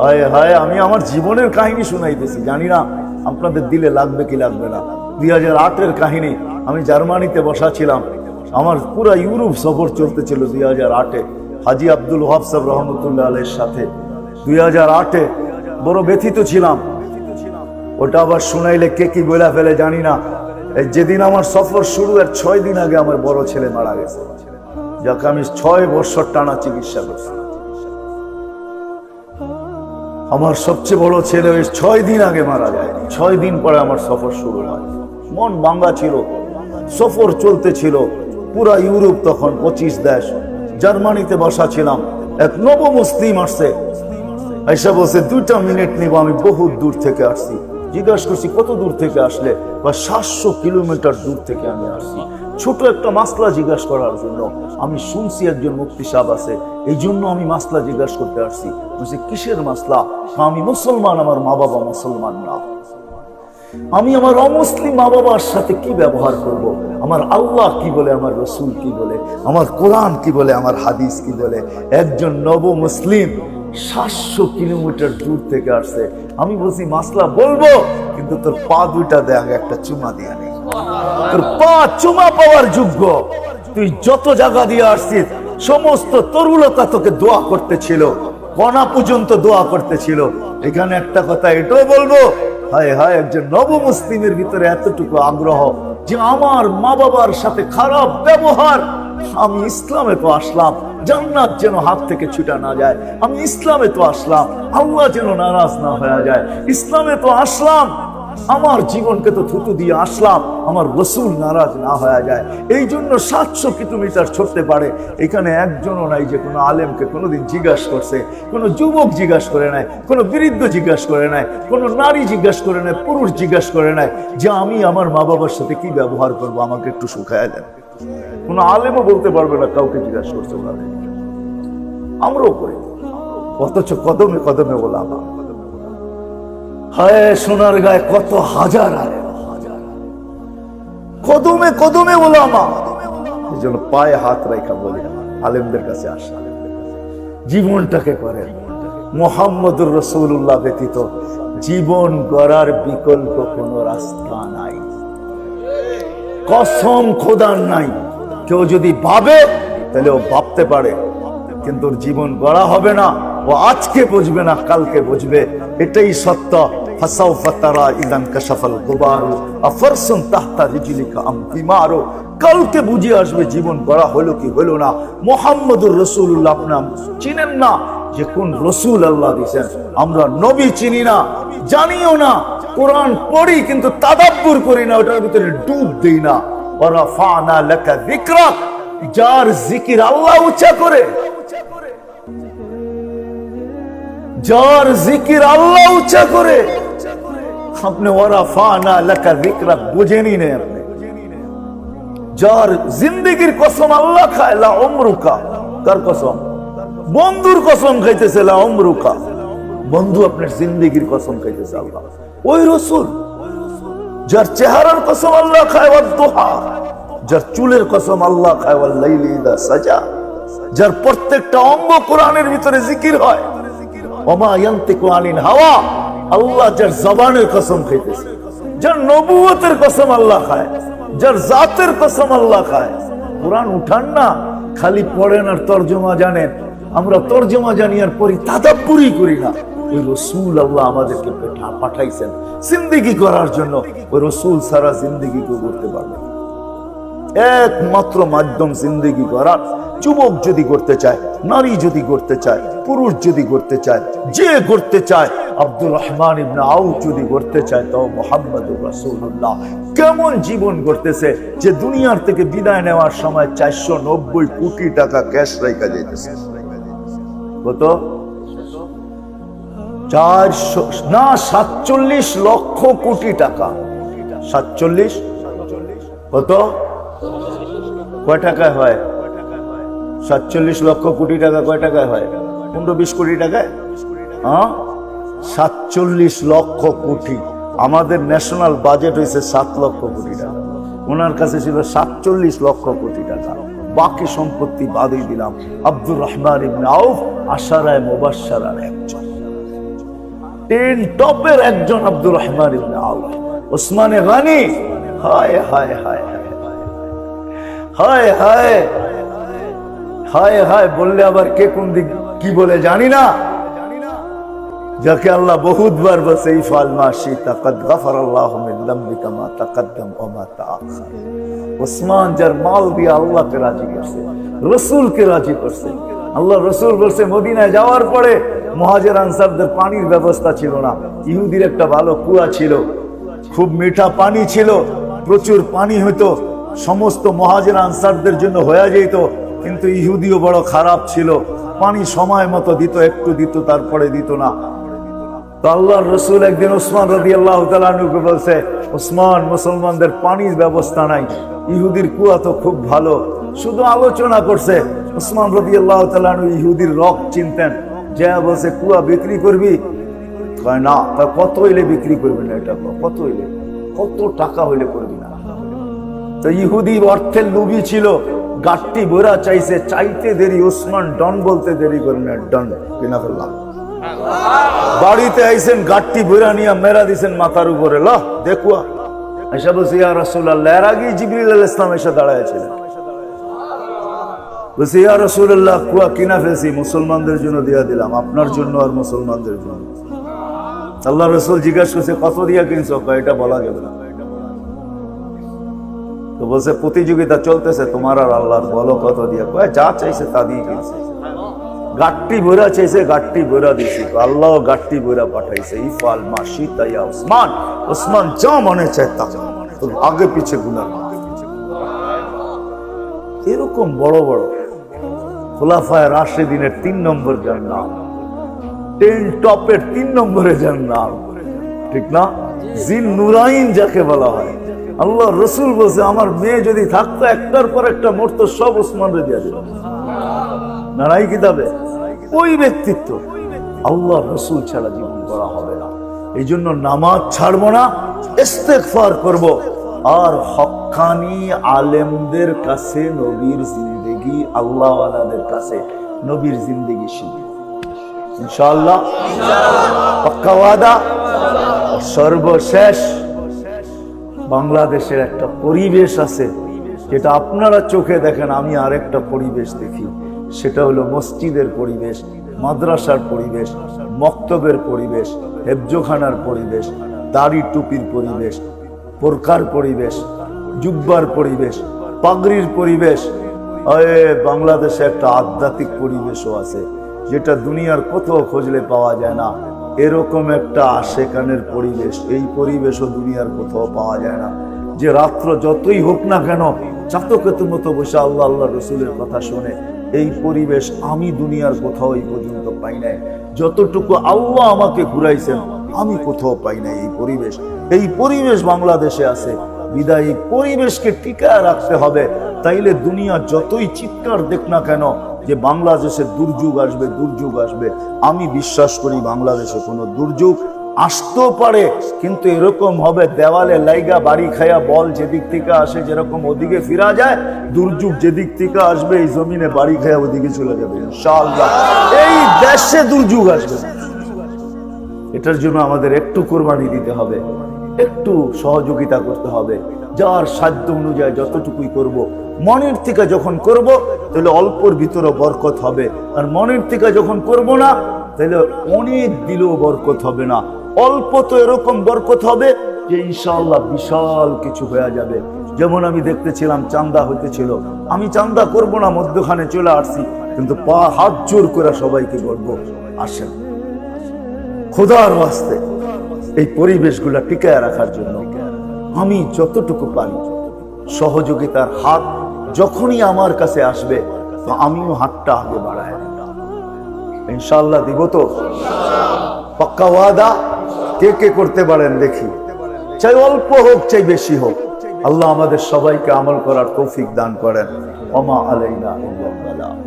হায় হায়, আমি আমার জীবনের কাহিনী শুনাইতেছি, জানি না আপনাদের দিলে লাগবে কি লাগবে না। 2008-এর কাহিনী। আমি জার্মানিতে বসা ছিলাম, আমার পুরা ইউরোপ সফর চলতেছিল 2008-এ হাজি আব্দুল ওয়াহাব সাহেব রহমতুল্লাহ আলাইহির সাথে। 2008-এ বড় ব্যথিত ছিলাম। ওটা আবার শুনাইলে কে কি বলে ফেলে জানি না। যেদিন আমার সফর শুরু, এর 6 দিন আগে আমার বড় ছেলে মারা গেছে, যাকে আমি 6 বছর টানা চিকিৎসা করছি। আমার সবচেয়ে বড় ছেলে ওই 6 দিন আগে মারা যায়। 6 দিন পরে আমার সফর শুরু হয়। মন ভাঙ্গা ছিল, সফর চলতেছিল পুরা ইউরোপ, তখন 25 দেশ। জার্মানিতে বসা ছিলাম, এক নব মুসলিম আসছে, আইসা বলছে 2টা মিনিট নিব, আমি বহুত দূর থেকে আসছি। জিজ্ঞাসা করছি কত দূর থেকে আসলে? বা 700 কিলোমিটার দূর থেকে আমি আসছি, ছোট একটা মাসলা জিজ্ঞাসা করার জন্য। আমি শুনছি একজন মুফতি সাহেব আছে, এই জন্য আমি মাসলা জিজ্ঞাসা করতে আসছি। বলছি কিসের মাসলা? আমি মুসলমান, আমার মা বাবা মুসলমান না, আমি আমার অমুসলিম মা বাবার সাথে কি ব্যবহার করব? আমার আল্লাহ কি বলে, আমার রসুল কি বলে, আমার কোরআন কি বলে, আমার হাদিস কি বলে? একজন নব মুসলিম 700 কিলোমিটার দূর থেকে আসছে। আমি বলছি মাসলা বলবো, কিন্তু তোর পা দুইটা দেখ, একটা চুমা দিয়া নেই, তোর পা চুমা পাওয়ার যোগ্য। তুই যত জায়গা দিয়ে আসছিস, সমস্ত তরুলতা তোকে দোয়া করতেছিল, কণা পর্যন্ত দোয়া করতেছিল। এখানে একটা কথা এটাও বলবো, হায় হায়, একজন নব মুসলিমের ভিতরে এতটুকু আগ্রহ যে আমার মা বাবার সাথে খারাপ ব্যবহার। আমি ইসলামে তো আসলাম, জান্নাত যেন হাত থেকে ছুটা না যায়। আমি ইসলামে তো আসলাম, আল্লাহ যেন নারাজ না হয়ে যায়। ইসলামে তো আসলাম, আমার জীবনকে তো থুতু দিয়ে আসলাম, আমার রসুল নারাজ না হয়ে যায়। এই জন্য 700 কিলোমিটার ছড়তে পারে। এখানে একজনও নাই যে কোনো আলেমকে কোনোদিন জিজ্ঞাসা করছে, কোনো যুবক জিজ্ঞাসা করে নাই, কোনো বৃদ্ধ জিজ্ঞাসা করে নাই, কোনো নারী জিজ্ঞাসা করে নাই, পুরুষ জিজ্ঞাসা করে নাই যে আমি আমার মা বাবার সাথে কি ব্যবহার করবো, আমাকে একটু শুকায় দেন। কোনো আলেমও বলতে পারবে না কাউকে জিজ্ঞাসা করছে ওনারে। আমরাও করি, অথচ কদমে কদমে ওলামা। হায় সোনার গায়ে কত হাজার আলেম, কদমে কদমে ওলামা। এই জন্য পায়ে হাত রাখা বলি আলেমদের কাছে আসা, জীবনটাকে করেন মুহাম্মদুর রাসূলুল্লাহ ব্যতীত জীবন গড়ার বিকল্প কোন রাস্তা নাই, কসম খোদার নাই। কেউ যদি ভাবে তাহলে ও ভাবতে পারে, কিন্তু জীবন গড়া হবে না। ও আজকে বুঝবে না, কালকে বুঝবে, এটাই সত্য। কালকে বুঝে আসবে জীবন গড়া হলো কি হলো না। মুহাম্মদুর রাসূলুল্লাহ আপনার চিনেন না যে কোন রসুল আল্লাহ দিয়েছেন। আমরা নবী চিনি না, জানিও না, কোরআন পড়ি কিন্তু তাদাব্বুর করি না, ওটার ভিতরে ডুব দেই না। ওয়ারাফানা লাকা যিকরাক, যার জিকির আল্লাহ উচ্চা করে, যার জিকির আল্লাহ উচ্চা করে, আপনি ওয়ারাফানা লাকা যিকরাক বুঝেনি না। আপনি যার জিন্দেগির কসম আল্লাহ খায়, লা উমরুকা, তার কসম, বন্ধুর কসম খাইতেছে, লা উমরুকা, বন্ধু আপনার জিন্দেগির কসম খাইতেছে আল্লাহ। ওই রসুল যার চেহারার কসম আল্লাহ খায়, ওয়াদ-দুহা, যার চুলের কসম আল্লাহ খায়, ওয়াল লাইলি ইযা সাজা, যার প্রত্যেকটা অঙ্গ কোরআনের ভিতরে জিকির হয়, ওমা ইয়ান্তিকু আনিল হাওয়া, আল্লাহ যার জবানের কসম খাইতেছে, যার নবুয়তের কসম আল্লাহ খায়, যার জাতের কসম আল্লাহ খায়। কোরআন উঠান না, খালি পড়েন আর তরজমা জানেন। আমরা তরজমা জানি আর পড়ি, তাদাব্বুরই করি না। ওই রসুল আল্লাহ আমাদেরকে পাঠাইছেন জিন্দেগি করার জন্য। ওই রসুল সারা জিন্দেগি কেউ করতে পারবে না। একমাত্র মাধ্যম জিন্দেগি করার, যুবক যদি করতে চায়, নারী যদি করতে চায়, পুরুষ যদি করতে চায়, যে করতে চায়, আব্দুর রহমান ইবনে আউফ যদি করতে চায়, তাও মুহাম্মদুর রাসূলুল্লাহ কেমন জীবন করতেছে যে দুনিয়ার থেকে বিদায় নেওয়ার সময় 490 কোটি টাকা ক্যাশ রাখা যাইতেছে। কত? 47 লক্ষ কোটি টাকা। 47 কত? কয় টাকায় হয়? 47 লক্ষ কোটি টাকা কয় টাকায় হয়? 15-20 কোটি টাকায়? 47 লক্ষ কোটি। আমাদের ন্যাশনাল বাজেট হয়েছে 7 লক্ষ কোটি টাকা, ওনার কাছে ছিল 47 লক্ষ কোটি টাকা। বাকি সম্পত্তি বাদই দিলাম। আব্দুর রহমান ইবনে আউফ আশারায়ে মুবাশশারার একজন। 10 টপের একজন আব্দুর রহমান ইবনে আউফ, ওসমানে গনি। হায় হায় হায় হায় হায় হায় হায় বললে আবার কে কোন দিক কি বলে জানি না। যাকে আল্লাহ বহুতবার বলছে ইফআল মা শিতা কাদ গাফারাল্লাহু মিন যামবিকা মা তাকাদ্দাম ওয়া মা তাআখার। ওসমান যার মাল দিয়ে আল্লাহকে রাজি করছে, রাসূলকে রাজি করছে। আল্লাহ রাসূল বলছে মদিনায় যাওয়ার পরে মুহাজির আনসারদের পানির ব্যবস্থা ছিল না। ইহুদির একটা ভালো কুয়া ছিল, খুব মিঠা পানি ছিল, প্রচুর পানি হতো, সমস্ত মুহাজির আনসারদের জন্য হয়ে যেত। কিন্তু ইহুদিও বড় খারাপ ছিল, পানি সময় মতো দিত, একটু দিত তারপরে দিত না। তো আল্লাহর রাসূল একদিন ওসমান রাদিয়াল্লাহু তাআলা আনহুকে বলছে, ওসমান, মুসলমানদের পানির ব্যবস্থা নাই, ইহুদির কুয়া তো খুব ভালো। শুধু আলোচনা করছে। ওসমান রাদিয়াল্লাহু তাআলা আনহু ইহুদির রক চিনতেন, যা বলছে কুয়া বিক্রি করবি? কয় না। কত হইলে বিক্রি করবি না? এটা কত হইলে, কত টাকা হইলে করবি না? তো ইহুদি অর্থের লোভী ছিল, গাট্টি ভরা চাইছে, চাইতে দেরি, ওসমান ডন বলতে দেরি করেন না, ডন কিনা ফেললাম। বাড়িতে আইছেন, গাট্টি ভরা নিয়ে মেরা দিছেন মাথার উপরে, ল দেখুয়া এসা বলছে ইয়া রাসূলুল্লাহ। এর আগেই জিবরিল আলাইহিস সালাম এসে দাঁড়াইছিলেন, বলছে ইয়া রাসূলুল্লাহ কুয়া কিনা ফেলছি, মুসলমানদের জন্য দিয়া দিলাম, আপনার জন্য আর মুসলমানদের জন্য। আল্লাহ রাসূল জিজ্ঞাসা করছে কত দিয়া কিনছো? কয় এটা বলা যাবে না। তো বলছে প্রতিযোগিতা চলতেছে তোমার আর আল্লাহর, বলো কত দিয়া? কয় যা চাইছে তা দিয়ে কিনছে। গাট্টি ভরা চাইছে, গাট্টি ভরা দিছি, আল্লাহ গাট্টি ভরা পাঠাইছে। ইফআল মা শিতা ইয়া ওসমান, ওসমান যা মনে চায় তা, আগে পিছে গুনাহ। এরকম বড় বড় খোলাফায়ে রাশিদিনের 3 নম্বর যার নাম, 10 টপের 3 নম্বরে যার নাম, ঠিক না? জিন নুরাইন যাকে বলা হয়। আল্লাহ রাসূল বলছে আমার মেয়ে যদি থাকতো একটার পর একটা মরতো, সব ওসমানরে দিয়ে দিত। না নাই কিতাবে? ওই ব্যক্তিত্ব আল্লাহ রাসূল ছাড়া জীবন করা হবে না। এই জন্য নামাজ ছাড়বো না, ইস্তেগফার করব, আর হক্কানি আলেমদের কাছে নবীর জিন্দেগি, আল্লাহ ওয়ালাদের কাছে নবীর জিন্দেগি শিখব ইনশাআল্লাহ। পাক্কা ওয়াদা। সর্বশেষ বাংলাদেশের একটা পরিবেশ আছে যেটা আপনারা চোখে দেখেন, আমি আরেকটা পরিবেশ দেখি। সেটা হলো মসজিদের পরিবেশ, মাদ্রাসার পরিবেশ, মক্তবের পরিবেশ, হেফজোখানার পরিবেশ, দাড়ি টুপির পরিবেশ, বোরকার পরিবেশ, জুব্বার পরিবেশ, পাগড়ির পরিবেশ। বাংলাদেশে একটা আধ্যাত্মিক পরিবেশও আছে যেটা দুনিয়ার কোথাও খুঁজলে পাওয়া যায় না। এরকম একটা আশেকানের পরিবেশ, এই পরিবেশও দুনিয়ার কোথাও পাওয়া যায় না। যে রাত্র যতই হোক না কেন চাতকের মতো বসে আল্লাহ আল্লাহ রসুলের কথা শুনে, এই পরিবেশ আমি দুনিয়ার কোথাও এই পর্যন্ত পাই নাই। যতটুকু আল্লাহ আমাকে ঘুরাইছেন আমি কোথাও পাই নাই এই পরিবেশ। এই পরিবেশ বাংলাদেশে আছে, বিদায় এই পরিবেশকে টিকায় রাখতে হবে। তাইলে দুনিয়া যতই চিৎকার দেখ না কেন যে বাংলাদেশে দুর্যোগ আসবে, দুর্যোগ আসবে, আমি বিশ্বাস করি বাংলাদেশে কোনো দুর্যোগ আসতেও পারে, কিন্তু এরকম হবে দেওয়ালে লাইগা বাড়ি খায়া বল যেদিক থেকে আসে যেরকম ওদিকে ফিরা যায়, দুর্যোগ যেদিক থেকে আসবে এই জমিনে বাড়ি খায়া ওদিকে চলে যাবে ইনশাআল্লাহ। এই দেশে দুর্যোগ আসবে, এটার জন্য আমাদের একটু কোরবানি দিতে হবে, একটু সহযোগিতা করতে হবে, যার সাধ্য অনুযায়ী যতটুকুই করব। মনের থেকে যখন করব তাহলে অল্পর ভিতরে বরকত হবে, আর মনের থেকে যখন করব না তাহলে অনেক দিলেও বরকত হবে না। অল্প তো এরকম বরকত হবে যে ইনশাআল্লাহ বিশাল কিছু হয়ে যাবে। যেমন আমি দেখতেছিলাম চান্দা হইতেছিল, আমি চান্দা করব না, মধ্যখানে চলে আসছি, কিন্তু হাত জোর করে সবাইকে বলবো আসেন খোদার ওয়াস্তে এই পরিবেশগুলা টিকায় রাখার জন্য আমি যতটুকু পারি সহযোগিতার হাত যখনই আমার কাছে আসবে তো আমিও হাতটা আগে বাড়াই ইনশাআল্লাহ দিব। তো পাক্কা ওয়াদা? কে কে করতে পারেন দেখি, চাই অল্প হোক চাই বেশি হোক। আল্লাহ আমাদের সবাইকে আমল করার তৌফিক দান করেন। ওমা আলাইনা ইল্লাল বালাগ।